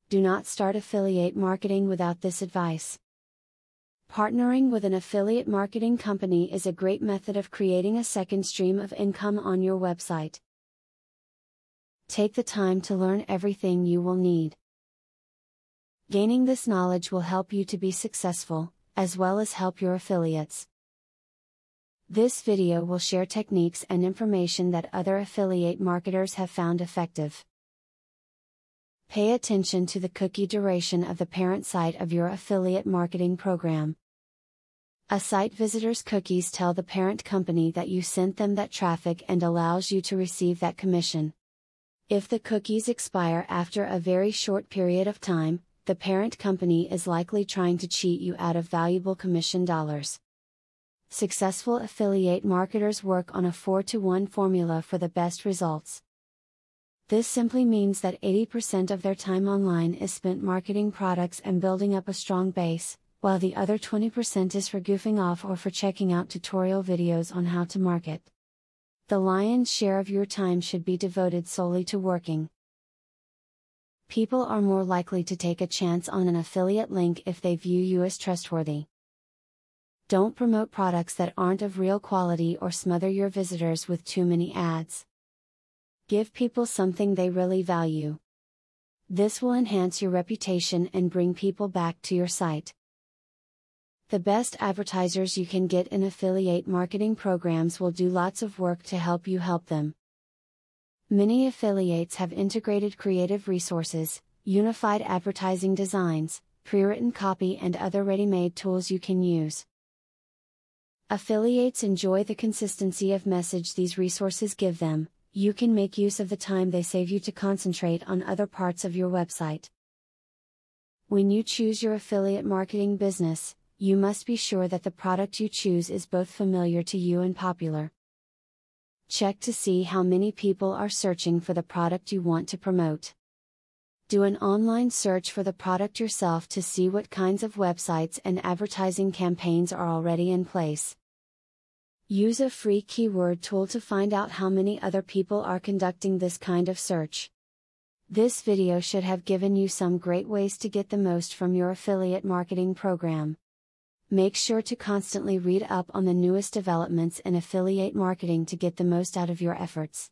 do not start affiliate marketing without this advice. Partnering with an affiliate marketing company is a great method of creating a second stream of income on your website. Take the time to learn everything you will need. Gaining this knowledge will help you to be successful, as well as help your affiliates. This video will share techniques and information that other affiliate marketers have found effective. Pay attention to the cookie duration of the parent site of your affiliate marketing program. A site visitor's cookies tell the parent company that you sent them that traffic and allows you to receive that commission. If the cookies expire after a very short period of time, the parent company is likely trying to cheat you out of valuable commission dollars. Successful affiliate marketers work on a 4-to-1 formula for the best results. This simply means that 80% of their time online is spent marketing products and building up a strong base, while the other 20% is for goofing off or for checking out tutorial videos on how to market. The lion's share of your time should be devoted solely to working. People are more likely to take a chance on an affiliate link if they view you as trustworthy. Don't promote products that aren't of real quality or smother your visitors with too many ads. Give people something they really value. This will enhance your reputation and bring people back to your site. The best advertisers you can get in affiliate marketing programs will do lots of work to help you help them. Many affiliates have integrated creative resources, unified advertising designs, pre-written copy and other ready-made tools you can use. Affiliates enjoy the consistency of message these resources give them. You can make use of the time they save you to concentrate on other parts of your website. When you choose your affiliate marketing business, you must be sure that the product you choose is both familiar to you and popular. Check to see how many people are searching for the product you want to promote. Do an online search for the product yourself to see what kinds of websites and advertising campaigns are already in place. Use a free keyword tool to find out how many other people are conducting this kind of search. This video should have given you some great ways to get the most from your affiliate marketing program. Make sure to constantly read up on the newest developments in affiliate marketing to get the most out of your efforts.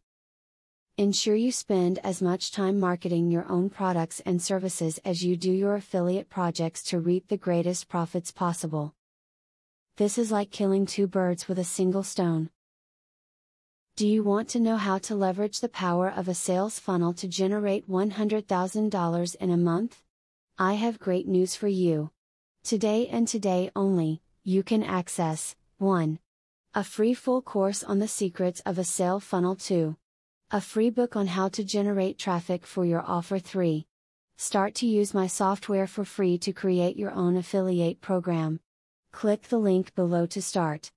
Ensure you spend as much time marketing your own products and services as you do your affiliate projects to reap the greatest profits possible. This is like killing two birds with a single stone. Do you want to know how to leverage the power of a sales funnel to generate $100,000 in a month? I have great news for you. Today and today only, you can access 1. A free full course on the secrets of a sale funnel. 2. A free book on how to generate traffic for your offer. 3. Start to use my software for free to create your own affiliate program. Click the link below to start.